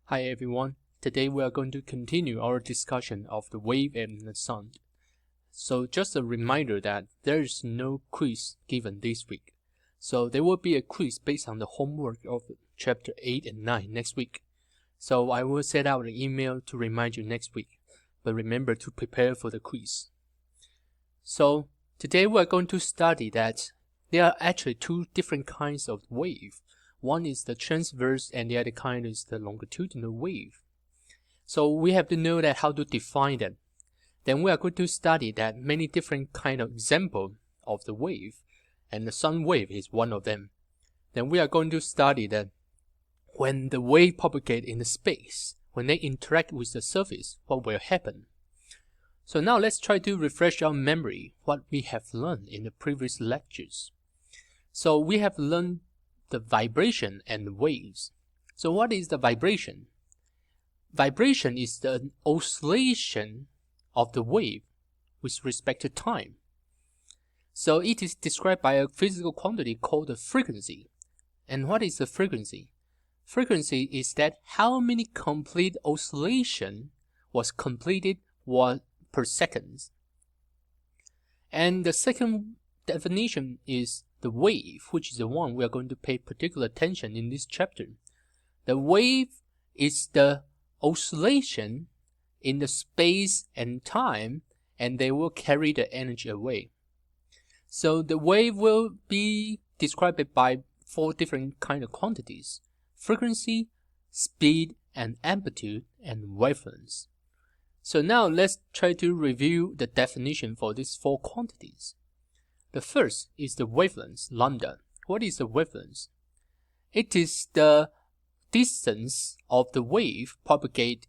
Hi everyone, today we are going to continue our discussion of the wave and the sound. So just a reminder that there is no quiz given this week. So there will be a quiz based on the homework of chapter 8 and 9 next week. So I will send out an email to remind you next week, but remember to prepare for the quiz. So today we are going to study that there are actually two different kinds of wave. One is the transverse and the other kind is the longitudinal wave. So we have to know that how to define them. Then we are going to study that many different kind of example of the wave, and the sound wave is one of them. Then we are going to study that when the wave propagate in the space, when they interact with the surface, what will happen. So now let's try to refresh our memory what we have learned in the previous lectures. So we have learned the vibration and the waves. So what is the vibration? Vibration is the oscillation of the wave with respect to time. So it is described by a physical quantity called the frequency. And what is the frequency? Frequency is that how many complete oscillation was completed per second. And the second definition is the wave, which is the one we are going to pay particular attention in this chapter. The wave is the oscillation in the space and time, and they will carry the energy away. So the wave will be described by four different kind of quantities: frequency, speed, and amplitude, and wavelength. So now let's try to review the definition for these four quantities. The first is the wavelength, lambda. What is the wavelength? It is the distance of the wave propagate,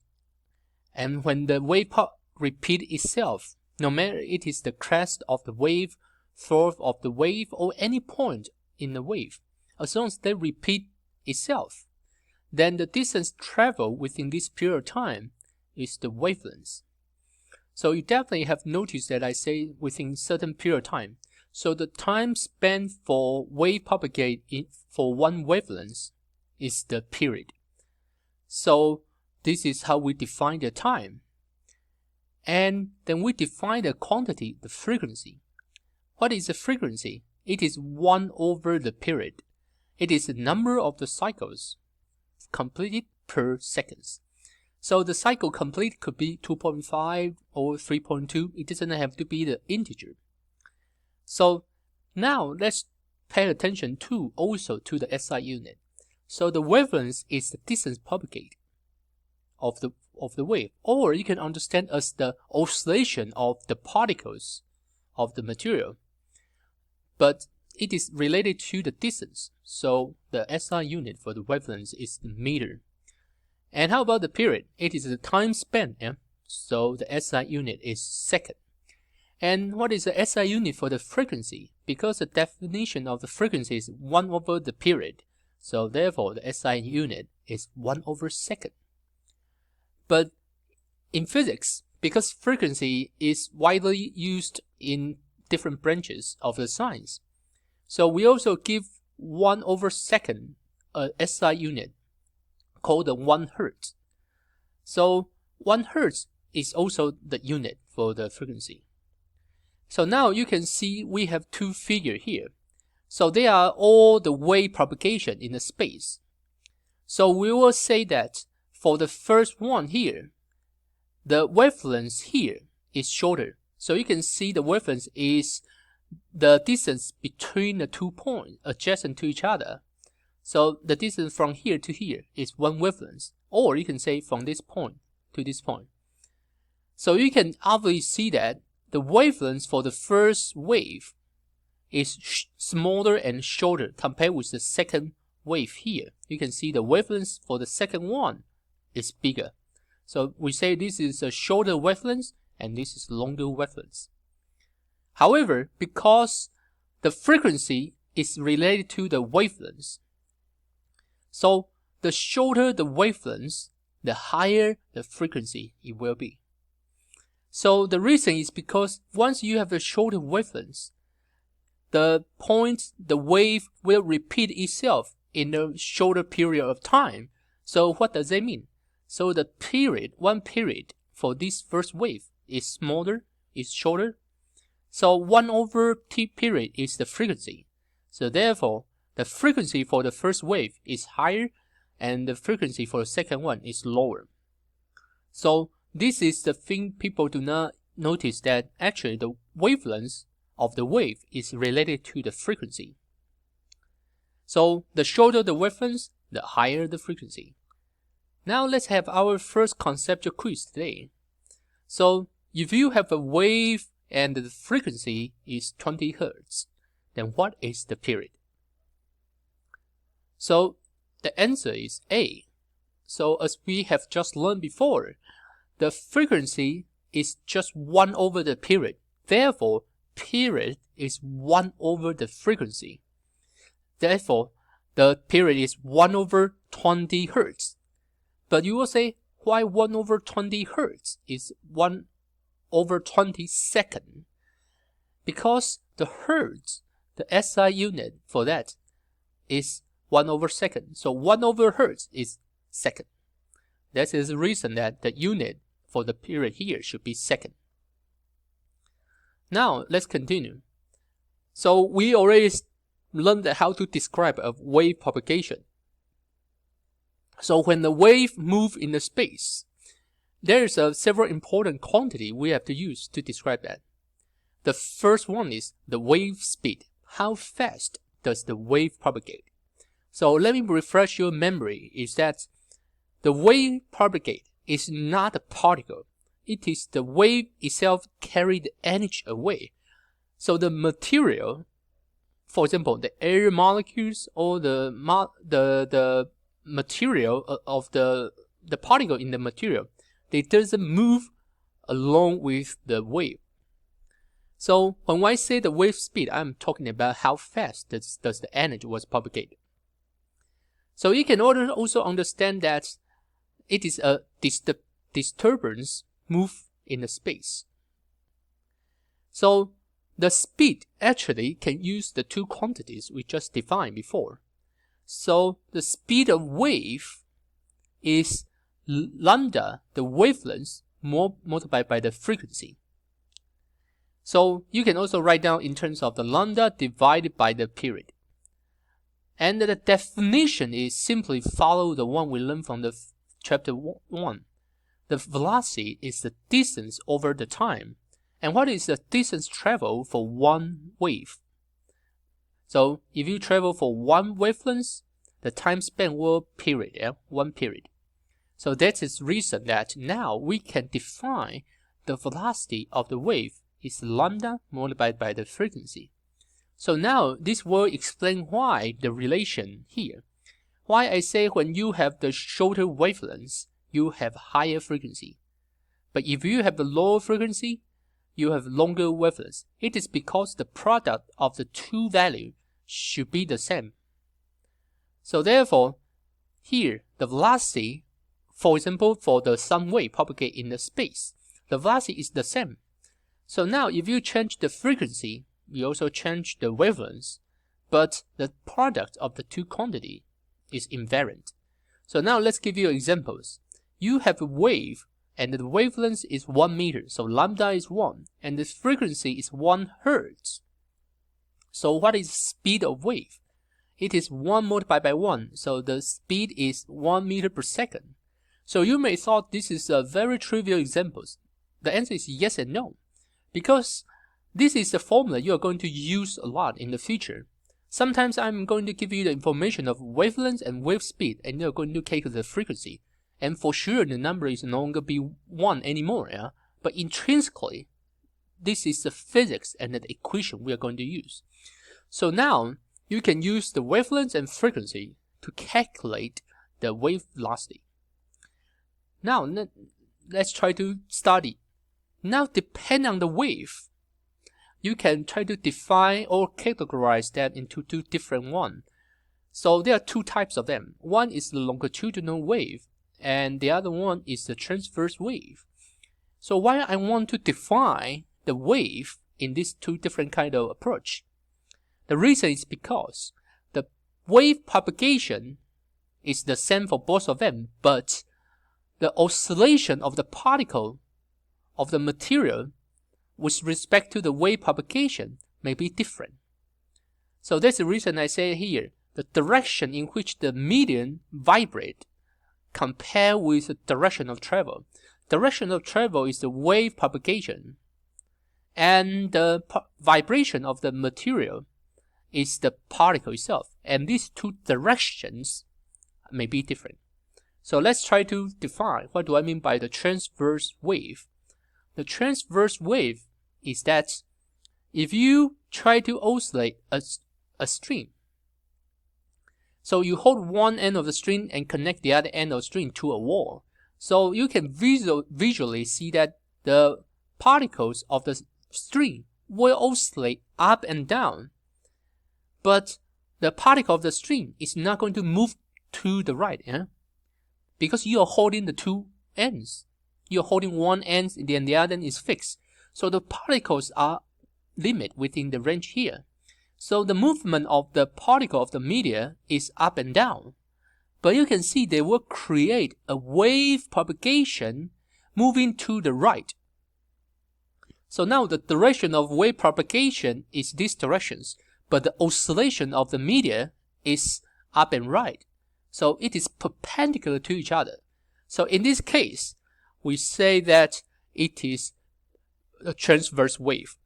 and when the wave repeat itself, no matter it is the crest of the wave, trough of the wave, or any point in the wave, as long as they repeat itself, then the distance traveled within this period of time is the wavelength. So you definitely have noticed that I say within certain period of time. So the time spent for wave propagate for one wavelength is the period. So this is how we define the time. And then we define the quantity, the frequency. What is the frequency? It is 1 over the period. It is the number of the cycles completed per seconds. So the cycle complete could be 2.5 or 3.2. It doesn't have to be the integer. So now let's pay attention also to the SI unit. So the wavelength is the distance propagate of the wave, or you can understand as the oscillation of the particles of the material. But it is related to the distance. So the SI unit for the wavelength is the meter. And how about the period? It is the time span. So the SI unit is second. And what is the SI unit for the frequency? Because the definition of the frequency is 1 over the period. So therefore the SI unit is 1 over second. But in physics, because frequency is widely used in different branches of the science, so we also give 1 over second a SI unit called the 1 Hertz. So 1 Hertz is also the unit for the frequency. So now you can see we have two figures here. So they are all the wave propagation in the space. So we will say that for the first one here, the wavelength here is shorter. So you can see the wavelength is the distance between the 2 points adjacent to each other. So the distance from here to here is one wavelength, or you can say from this point to this point. So you can obviously see that the wavelength for the first wave is smaller and shorter compared with the second wave here. You can see the wavelength for the second one is bigger. So we say this is a shorter wavelength and this is longer wavelength. However, because the frequency is related to the wavelength, so the shorter the wavelength, the higher the frequency it will be. So the reason is because once you have a shorter wavelength, the wave will repeat itself in a shorter period of time. So what does that mean? So the period, one period for this first wave is smaller, is shorter. So 1 over t period is the frequency. So therefore, the frequency for the first wave is higher and the frequency for the second one is lower. So this is the thing people do not notice, that actually the wavelength of the wave is related to the frequency. So the shorter the wavelength, the higher the frequency. Now let's have our first conceptual quiz today. So if you have a wave and the frequency is 20 Hz, then what is the period? So the answer is A. So as we have just learned before, the frequency is just 1 over the period. Therefore, period is 1 over the frequency. Therefore, the period is 1 over 20 Hz. But you will say, why 1 over 20 Hz is 1 over 20 second? Because the Hertz, the SI unit for that, is 1 over second. So 1 over Hertz is second. That is the reason that the unit for the period here should be second. Now let's continue. So we already learned how to describe a wave propagation. So when the wave moves in the space, there is several important quantity we have to use to describe that. The first one is the wave speed. How fast does the wave propagate? So let me refresh your memory, is that the wave propagate is not a particle. It is the wave itself carry the energy away. So the material, for example, the air molecules or the material of the particle in the material, they doesn't move along with the wave. So when I say the wave speed, I'm talking about how fast does the energy was propagated. So you can also understand that it is a disturbance move in the space. So the speed actually can use the two quantities we just defined before. So the speed of wave is lambda, the wavelength, multiplied by the frequency. So you can also write down in terms of the lambda divided by the period. And the definition is simply follow the one we learned from the chapter 1. The velocity is the distance over the time. And what is the distance traveled for one wave? So if you travel for one wavelength, the time span will period, one period. So that is the reason that now we can define the velocity of the wave is lambda multiplied by the frequency. So now this will explain why the relation here. Why I say when you have the shorter wavelengths, you have higher frequency. But if you have the lower frequency, you have longer wavelengths. It is because the product of the two values should be the same. So therefore, here the velocity, for example, for the sound wave propagate in the space, the velocity is the same. So now if you change the frequency, you also change the wavelength, but the product of the two quantity is invariant. So now let's give you examples. You have a wave and the wavelength is 1 meter, so lambda is 1, and the frequency is 1 Hertz. So what is speed of wave? It is 1 multiplied by 1, so the speed is 1 meter per second. So you may thought this is a very trivial example. The answer is yes and no, because this is the formula you are going to use a lot in the future. Sometimes I'm going to give you the information of wavelength and wave speed, and you're going to calculate the frequency. And for sure, the number is no longer be 1 anymore, yeah? But intrinsically, this is the physics and the equation we are going to use. So now, you can use the wavelength and frequency to calculate the wave velocity. Now, let's try to study. Now, depending on the wave, you can try to define or categorize them into two different ones. So there are two types of them. One is the longitudinal wave, and the other one is the transverse wave. So why I want to define the wave in these two different kind of approach? The reason is because the wave propagation is the same for both of them, but the oscillation of the particle of the material with respect to the wave propagation may be different. So that's the reason I say here, the direction in which the medium vibrate compare with the direction of travel. Direction of travel is the wave propagation, and the vibration of the material is the particle itself. And these two directions may be different. So let's try to define what do I mean by the transverse wave. The transverse wave is that if you try to oscillate a string, so you hold one end of the string and connect the other end of the string to a wall, so you can visually see that the particles of the string will oscillate up and down, but the particle of the string is not going to move to the right, because you are holding the two ends. You're holding one end, and then the other end is fixed. So the particles are limited within the range here. So the movement of the particle of the media is up and down. But you can see they will create a wave propagation moving to the right. So now the direction of wave propagation is these directions, but the oscillation of the media is up and right. So it is perpendicular to each other. So in this case, we say that it is a transverse wave.